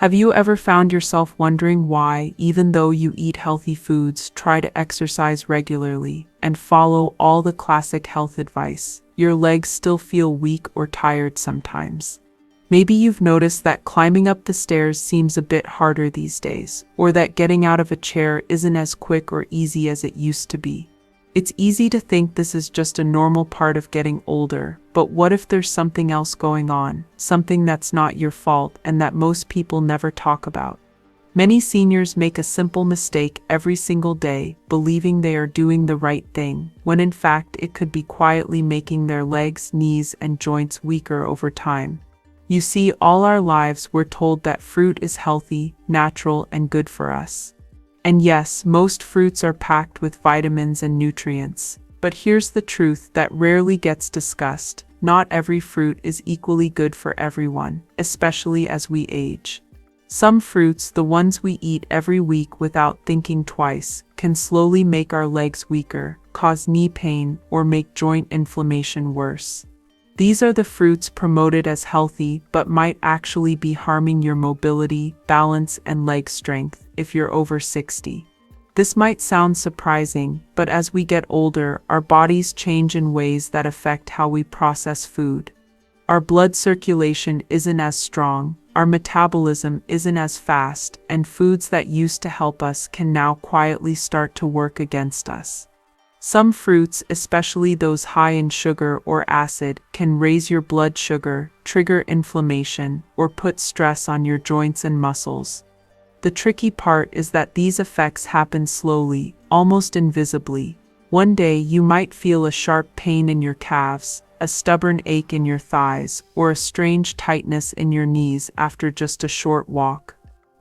Have you ever found yourself wondering why, even though you eat healthy foods, try to exercise regularly, and follow all the classic health advice, your legs still feel weak or tired sometimes? Maybe you've noticed that climbing up the stairs seems a bit harder these days, or that getting out of a chair isn't as quick or easy as it used to be. It's easy to think this is just a normal part of getting older, but what if there's something else going on, something that's not your fault and that most people never talk about? Many seniors make a simple mistake every single day, believing they are doing the right thing, when in fact it could be quietly making their legs, knees, and joints weaker over time. You see, all our lives we're told that fruit is healthy, natural, and good for us. And yes, most fruits are packed with vitamins and nutrients. But here's the truth that rarely gets discussed. Not every fruit is equally good for everyone, especially as we age. Some fruits, the ones we eat every week without thinking twice, can slowly make our legs weaker, cause knee pain, or make joint inflammation worse. These are the fruits promoted as healthy but might actually be harming your mobility, balance, and leg strength if you're over 60. This might sound surprising, but as we get older, our bodies change in ways that affect how we process food. Our blood circulation isn't as strong, our metabolism isn't as fast, and foods that used to help us can now quietly start to work against us. Some fruits, especially those high in sugar or acid, can raise your blood sugar, trigger inflammation, or put stress on your joints and muscles. The tricky part is that these effects happen slowly, almost invisibly. One day you might feel a sharp pain in your calves, a stubborn ache in your thighs, or a strange tightness in your knees after just a short walk.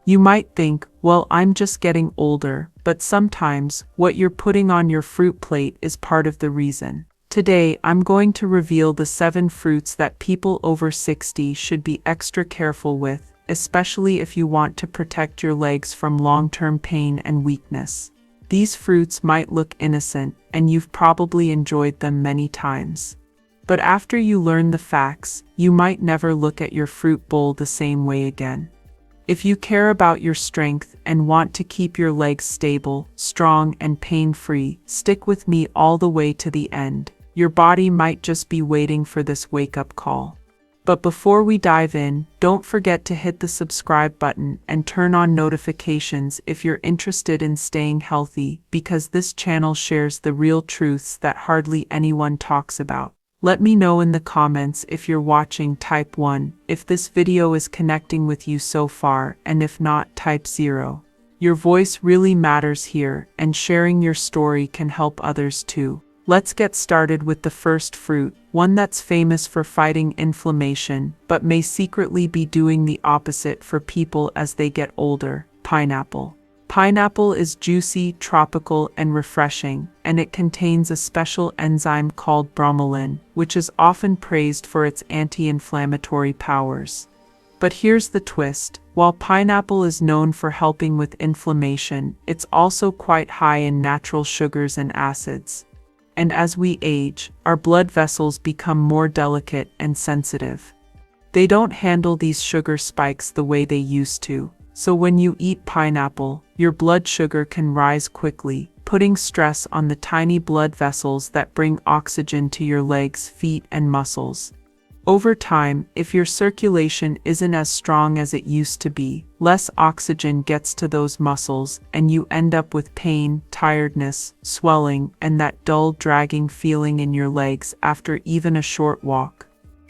You might think, well, I'm just getting older, but sometimes what you're putting on your fruit plate is part of the reason. Today, I'm going to reveal the 7 fruits that people over 60 should be extra careful with, especially if you want to protect your legs from long-term pain and weakness. These fruits might look innocent, and you've probably enjoyed them many times. But after you learn the facts, you might never look at your fruit bowl the same way again. If you care about your strength and want to keep your legs stable, strong, and pain-free, stick with me all the way to the end. Your body might just be waiting for this wake-up call. But before we dive in, don't forget to hit the subscribe button and turn on notifications if you're interested in staying healthy, because this channel shares the real truths that hardly anyone talks about. Let me know in the comments if you're watching, type 1, if this video is connecting with you so far, and if not, type 0. Your voice really matters here, and sharing your story can help others too. Let's get started with the first fruit, one that's famous for fighting inflammation, but may secretly be doing the opposite for people as they get older: pineapple. Pineapple is juicy, tropical, and refreshing, and it contains a special enzyme called bromelain, which is often praised for its anti-inflammatory powers. But here's the twist: while pineapple is known for helping with inflammation, it's also quite high in natural sugars and acids. And as we age, our blood vessels become more delicate and sensitive. They don't handle these sugar spikes the way they used to. So when you eat pineapple, your blood sugar can rise quickly, putting stress on the tiny blood vessels that bring oxygen to your legs, feet, and muscles. Over time, if your circulation isn't as strong as it used to be, less oxygen gets to those muscles, and you end up with pain, tiredness, swelling, and that dull, dragging feeling in your legs after even a short walk.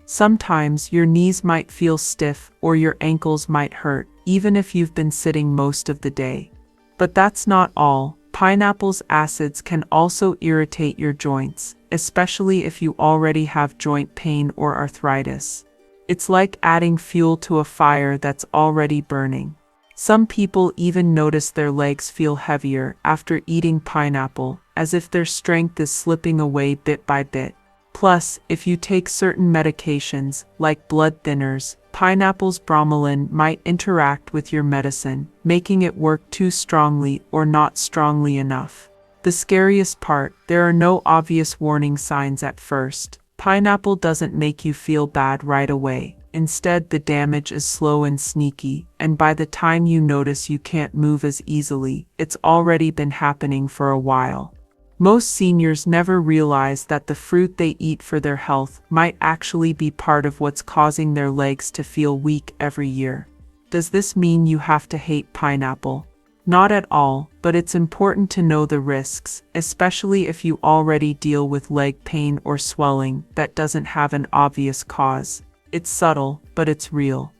Sometimes your knees might feel stiff or your ankles might hurt, even if you've been sitting most of the day. But that's not all. Pineapple's acids can also irritate your joints, especially if you already have joint pain or arthritis. It's like adding fuel to a fire that's already burning. Some people even notice their legs feel heavier after eating pineapple, as if their strength is slipping away bit by bit. Plus, if you take certain medications, like blood thinners, pineapple's bromelain might interact with your medicine, making it work too strongly or not strongly enough. The scariest part, there are no obvious warning signs at first. Pineapple doesn't make you feel bad right away. Instead, the damage is slow and sneaky, and by the time you notice you can't move as easily, it's already been happening for a while. Most seniors never realize that the fruit they eat for their health might actually be part of what's causing their legs to feel weak every year. Does this mean you have to hate pineapple? Not at all, but it's important to know the risks, especially if you already deal with leg pain or swelling that doesn't have an obvious cause. It's subtle, but it's real.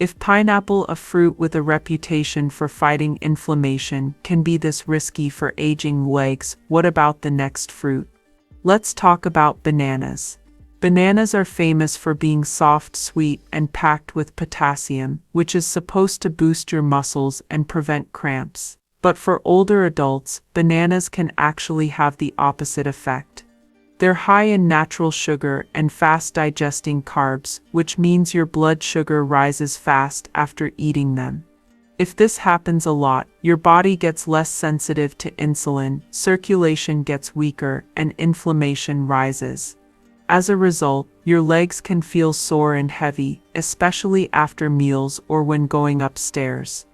If pineapple, a fruit with a reputation for fighting inflammation, can be this risky for aging legs, what about the next fruit? Let's talk about bananas. Bananas are famous for being soft, sweet, and packed with potassium, which is supposed to boost your muscles and prevent cramps. But for older adults, bananas can actually have the opposite effect. They're high in natural sugar and fast-digesting carbs, which means your blood sugar rises fast after eating them. If this happens a lot, your body gets less sensitive to insulin, circulation gets weaker, and inflammation rises. As a result, your legs can feel sore and heavy, especially after meals or when going upstairs.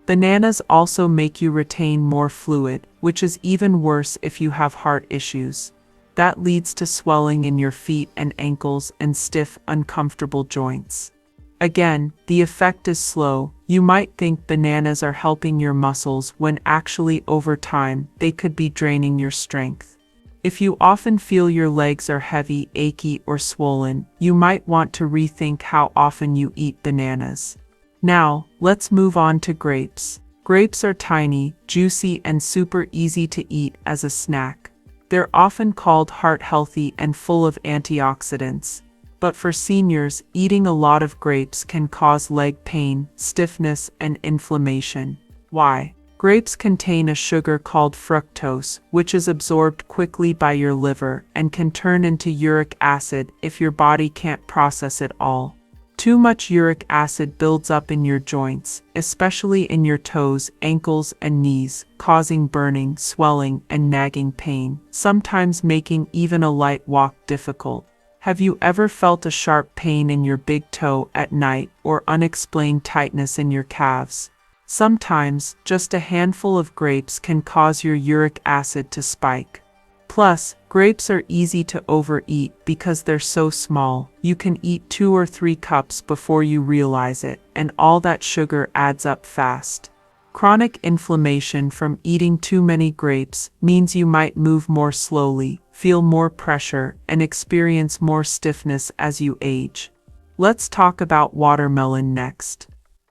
Bananas also make you retain more fluid, which is even worse if you have heart issues. That leads to swelling in your feet and ankles and stiff, uncomfortable joints. Again, the effect is slow. You might think bananas are helping your muscles when actually over time, they could be draining your strength. If you often feel your legs are heavy, achy, or swollen, you might want to rethink how often you eat bananas. Now, let's move on to grapes. Grapes are tiny, juicy, and super easy to eat as a snack. They're often called heart-healthy and full of antioxidants. But for seniors, eating a lot of grapes can cause leg pain, stiffness, and inflammation. Why? Grapes contain a sugar called fructose, which is absorbed quickly by your liver and can turn into uric acid if your body can't process it all. Too much uric acid builds up in your joints, especially in your toes, ankles, and knees, causing burning, swelling, and nagging pain, sometimes making even a light walk difficult. Have you ever felt a sharp pain in your big toe at night or unexplained tightness in your calves? Sometimes, just a handful of grapes can cause your uric acid to spike. Plus, grapes are easy to overeat because they're so small. You can eat 2 or 3 cups before you realize it, and all that sugar adds up fast. Chronic inflammation from eating too many grapes means you might move more slowly, feel more pressure, and experience more stiffness as you age. Let's talk about watermelon next.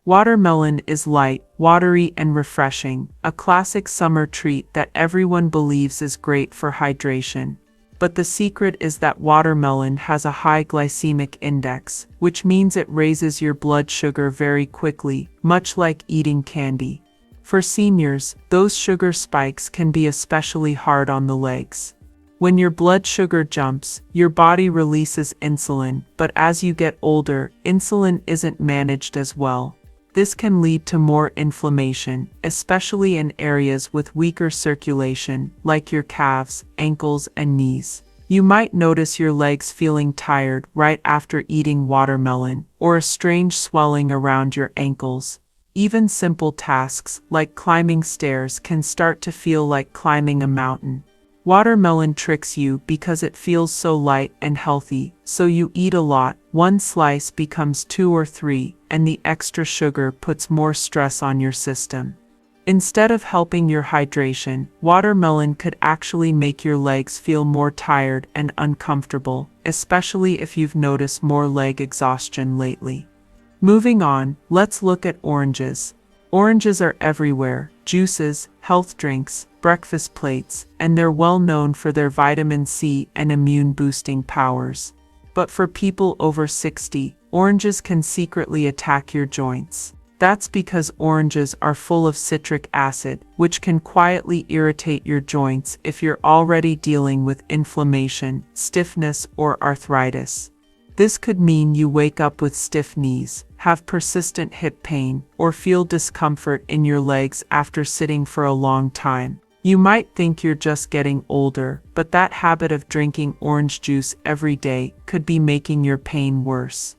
Watermelon is light, watery, and refreshing, a classic summer treat that everyone believes is great for hydration. But the secret is that watermelon has a high glycemic index, which means it raises your blood sugar very quickly, much like eating candy. For seniors, those sugar spikes can be especially hard on the legs. When your blood sugar jumps, your body releases insulin, but as you get older, insulin isn't managed as well. This can lead to more inflammation, especially in areas with weaker circulation, like your calves, ankles, and knees. You might notice your legs feeling tired right after eating watermelon, or a strange swelling around your ankles. Even simple tasks, like climbing stairs, can start to feel like climbing a mountain. Watermelon tricks you because it feels so light and healthy, so you eat a lot. 1 slice becomes 2 or 3, and the extra sugar puts more stress on your system. Instead of helping your hydration, watermelon could actually make your legs feel more tired and uncomfortable, especially if you've noticed more leg exhaustion lately. Moving on, let's look at oranges. Oranges are everywhere: juices, health drinks, breakfast plates, and they're well known for their vitamin C and immune-boosting powers. But for people over 60, oranges can secretly attack your joints. That's because oranges are full of citric acid, which can quietly irritate your joints if you're already dealing with inflammation, stiffness, or arthritis. This could mean you wake up with stiff knees, have persistent hip pain, or feel discomfort in your legs after sitting for a long time. You might think you're just getting older, but that habit of drinking orange juice every day could be making your pain worse.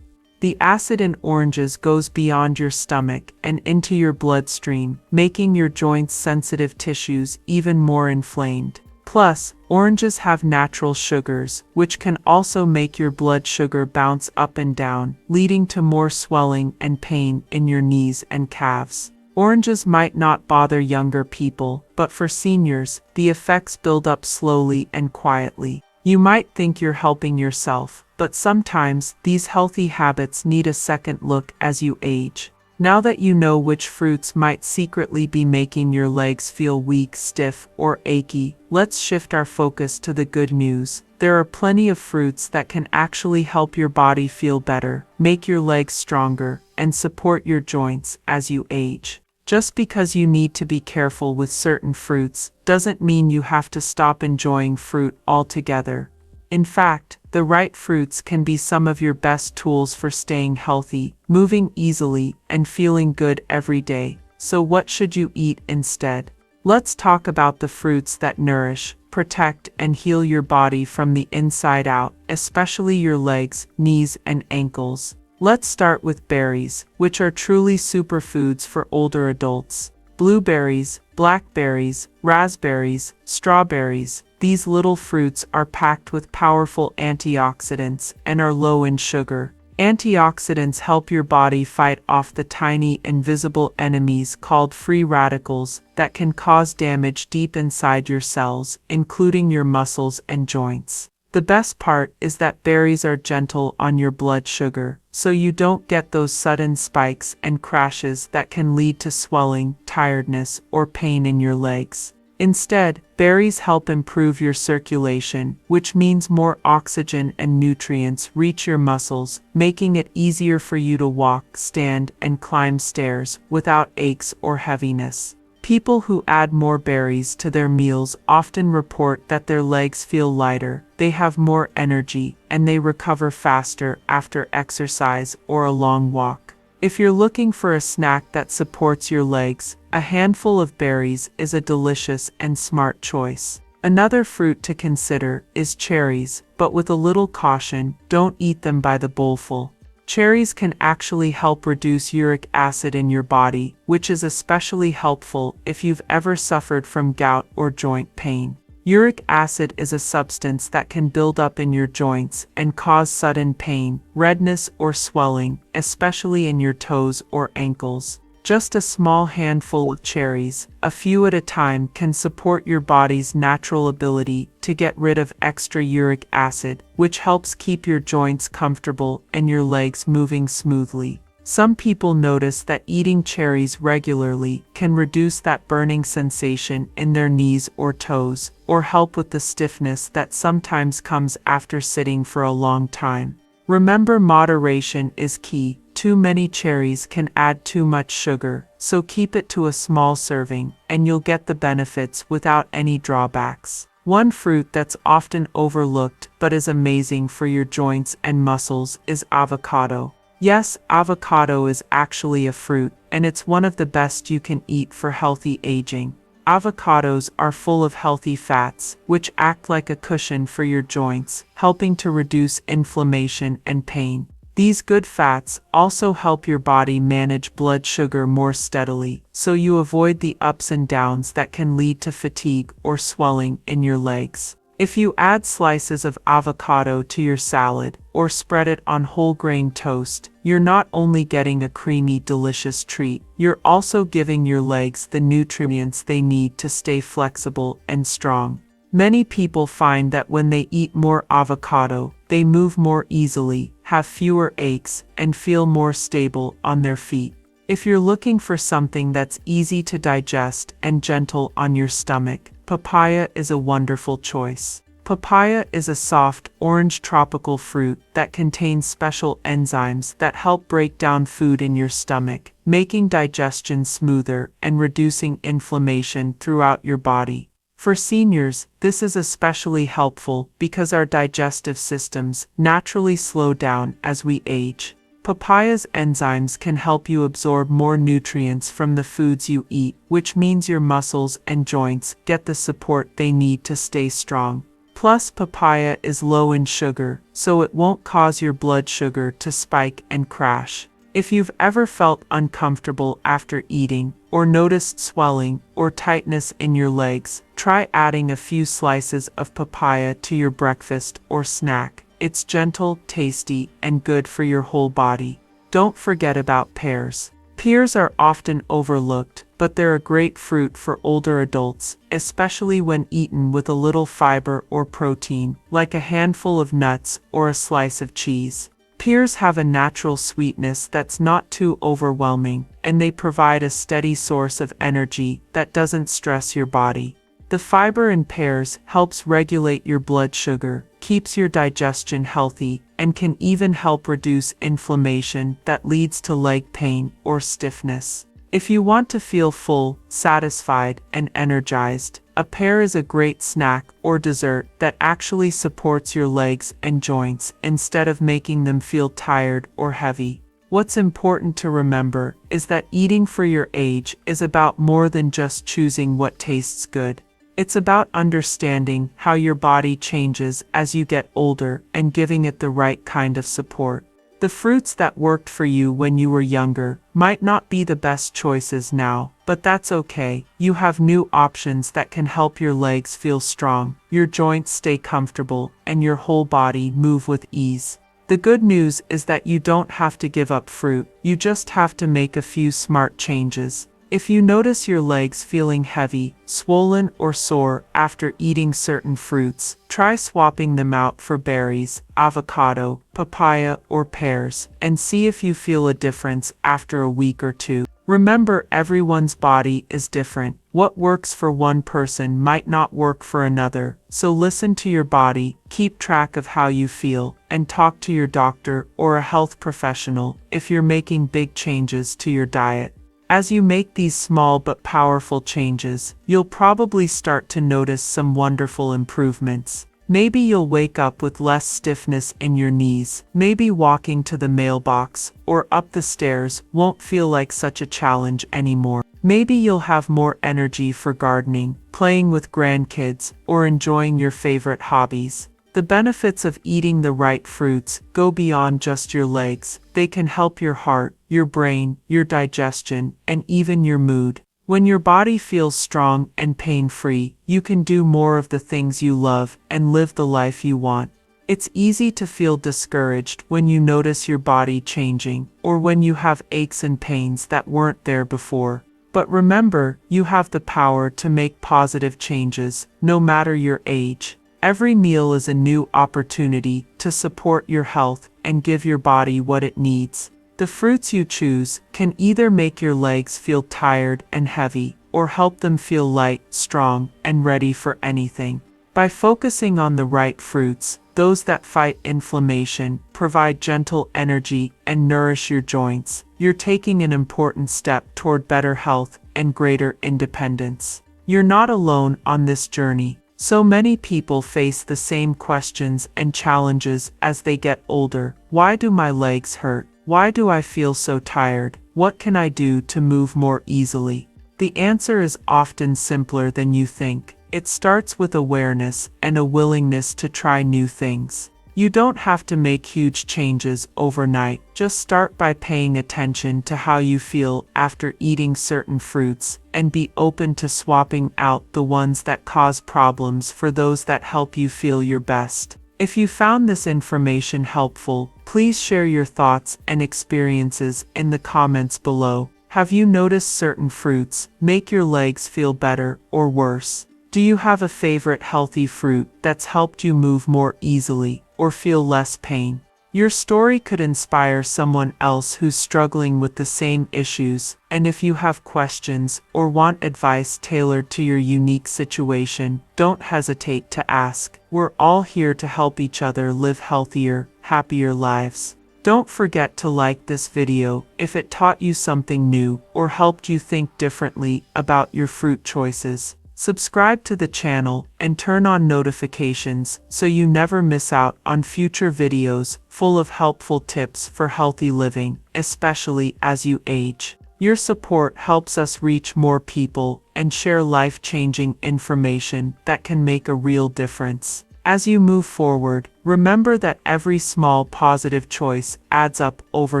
The acid in oranges goes beyond your stomach and into your bloodstream, making your joints' sensitive tissues even more inflamed. Plus, oranges have natural sugars, which can also make your blood sugar bounce up and down, leading to more swelling and pain in your knees and calves. Oranges might not bother younger people, but for seniors, the effects build up slowly and quietly. You might think you're helping yourself, but sometimes these healthy habits need a second look as you age. Now that you know which fruits might secretly be making your legs feel weak, stiff, or achy, let's shift our focus to the good news. There are plenty of fruits that can actually help your body feel better, make your legs stronger, and support your joints as you age. Just because you need to be careful with certain fruits doesn't mean you have to stop enjoying fruit altogether. In fact, the right fruits can be some of your best tools for staying healthy, moving easily, and feeling good every day. So what should you eat instead? Let's talk about the fruits that nourish, protect, and heal your body from the inside out, especially your legs, knees, and ankles. Let's start with berries, which are truly superfoods for older adults. Blueberries, blackberries, raspberries, strawberries. These little fruits are packed with powerful antioxidants and are low in sugar. Antioxidants help your body fight off the tiny invisible enemies called free radicals that can cause damage deep inside your cells, including your muscles and joints. The best part is that berries are gentle on your blood sugar, so you don't get those sudden spikes and crashes that can lead to swelling, tiredness, or pain in your legs. Instead, berries help improve your circulation, which means more oxygen and nutrients reach your muscles, making it easier for you to walk, stand, and climb stairs without aches or heaviness. People who add more berries to their meals often report that their legs feel lighter, they have more energy, and they recover faster after exercise or a long walk. If you're looking for a snack that supports your legs, a handful of berries is a delicious and smart choice. Another fruit to consider is cherries, but with a little caution, don't eat them by the bowlful. Cherries can actually help reduce uric acid in your body, which is especially helpful if you've ever suffered from gout or joint pain. Uric acid is a substance that can build up in your joints and cause sudden pain, redness, or swelling, especially in your toes or ankles. Just a small handful of cherries, a few at a time, can support your body's natural ability to get rid of extra uric acid, which helps keep your joints comfortable and your legs moving smoothly. Some people notice that eating cherries regularly can reduce that burning sensation in their knees or toes, or help with the stiffness that sometimes comes after sitting for a long time. Remember, moderation is key. Too many cherries can add too much sugar, so keep it to a small serving, and you'll get the benefits without any drawbacks. One fruit that's often overlooked but is amazing for your joints and muscles is avocado. Yes, avocado is actually a fruit, and it's one of the best you can eat for healthy aging. Avocados are full of healthy fats, which act like a cushion for your joints, helping to reduce inflammation and pain. These good fats also help your body manage blood sugar more steadily, so you avoid the ups and downs that can lead to fatigue or swelling in your legs. If you add slices of avocado to your salad or spread it on whole grain toast, you're not only getting a creamy, delicious treat, you're also giving your legs the nutrients they need to stay flexible and strong. Many people find that when they eat more avocado, they move more easily, have fewer aches, and feel more stable on their feet. If you're looking for something that's easy to digest and gentle on your stomach, papaya is a wonderful choice. Papaya is a soft, orange tropical fruit that contains special enzymes that help break down food in your stomach, making digestion smoother and reducing inflammation throughout your body. For seniors, this is especially helpful because our digestive systems naturally slow down as we age. Papaya's enzymes can help you absorb more nutrients from the foods you eat, which means your muscles and joints get the support they need to stay strong. Plus, papaya is low in sugar, so it won't cause your blood sugar to spike and crash. If you've ever felt uncomfortable after eating, or noticed swelling or tightness in your legs, try adding a few slices of papaya to your breakfast or snack. It's gentle, tasty, and good for your whole body. Don't forget about pears. Pears are often overlooked, but they're a great fruit for older adults, especially when eaten with a little fiber or protein, like a handful of nuts or a slice of cheese. Pears have a natural sweetness that's not too overwhelming, and they provide a steady source of energy that doesn't stress your body. The fiber in pears helps regulate your blood sugar, keeps your digestion healthy, and can even help reduce inflammation that leads to leg pain or stiffness. If you want to feel full, satisfied, and energized, a pear is a great snack or dessert that actually supports your legs and joints instead of making them feel tired or heavy. What's important to remember is that eating for your age is about more than just choosing what tastes good. It's about understanding how your body changes as you get older and giving it the right kind of support. The fruits that worked for you when you were younger might not be the best choices now, but that's okay. You have new options that can help your legs feel strong, your joints stay comfortable, and your whole body move with ease. The good news is that you don't have to give up fruit, you just have to make a few smart changes. If you notice your legs feeling heavy, swollen, or sore after eating certain fruits, try swapping them out for berries, avocado, papaya, or pears, and see if you feel a difference after a week or two. Remember, everyone's body is different. What works for one person might not work for another, so listen to your body, keep track of how you feel, and talk to your doctor or a health professional if you're making big changes to your diet. As you make these small but powerful changes, you'll probably start to notice some wonderful improvements. Maybe you'll wake up with less stiffness in your knees. Maybe walking to the mailbox or up the stairs won't feel like such a challenge anymore. Maybe you'll have more energy for gardening, playing with grandkids, or enjoying your favorite hobbies. The benefits of eating the right fruits go beyond just your legs. They can help your heart, your brain, your digestion, and even your mood. When your body feels strong and pain-free, you can do more of the things you love and live the life you want. It's easy to feel discouraged when you notice your body changing, or when you have aches and pains that weren't there before. But remember, you have the power to make positive changes, no matter your age. Every meal is a new opportunity to support your health and give your body what it needs. The fruits you choose can either make your legs feel tired and heavy, or help them feel light, strong, and ready for anything. By focusing on the right fruits, those that fight inflammation, provide gentle energy, and nourish your joints, you're taking an important step toward better health and greater independence. You're not alone on this journey. So many people face the same questions and challenges as they get older. Why do my legs hurt? Why do I feel so tired? What can I do to move more easily? The answer is often simpler than you think. It starts with awareness and a willingness to try new things. You don't have to make huge changes overnight. Just start by paying attention to how you feel after eating certain fruits, and be open to swapping out the ones that cause problems for those that help you feel your best. If you found this information helpful, please share your thoughts and experiences in the comments below. Have you noticed certain fruits make your legs feel better or worse? Do you have a favorite healthy fruit that's helped you move more easily or feel less pain? Your story could inspire someone else who's struggling with the same issues, and if you have questions or want advice tailored to your unique situation, don't hesitate to ask. We're all here to help each other live healthier, happier lives. Don't forget to like this video if it taught you something new or helped you think differently about your fruit choices. Subscribe to the channel and turn on notifications so you never miss out on future videos full of helpful tips for healthy living, especially as you age. Your support helps us reach more people and share life-changing information that can make a real difference. As you move forward, remember that every small positive choice adds up over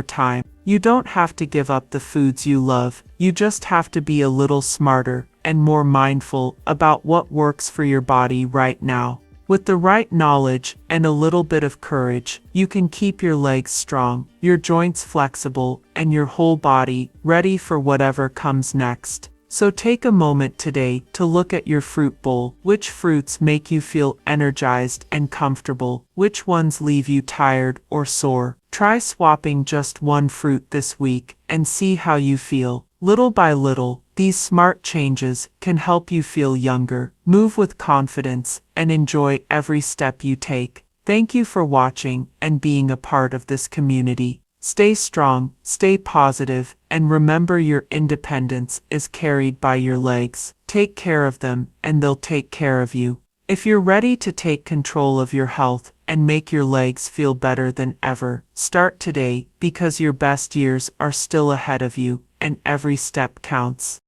time. You don't have to give up the foods you love, you just have to be a little smarter and more mindful about what works for your body right now. With the right knowledge and a little bit of courage, you can keep your legs strong, your joints flexible, and your whole body ready for whatever comes next. So take a moment today to look at your fruit bowl. Which fruits make you feel energized and comfortable? Which ones leave you tired or sore? Try swapping just one fruit this week and see how you feel. Little by little, these smart changes can help you feel younger, move with confidence, and enjoy every step you take. Thank you for watching and being a part of this community. Stay strong, stay positive, and remember your independence is carried by your legs. Take care of them, and they'll take care of you. If you're ready to take control of your health and make your legs feel better than ever, start today because your best years are still ahead of you, and every step counts.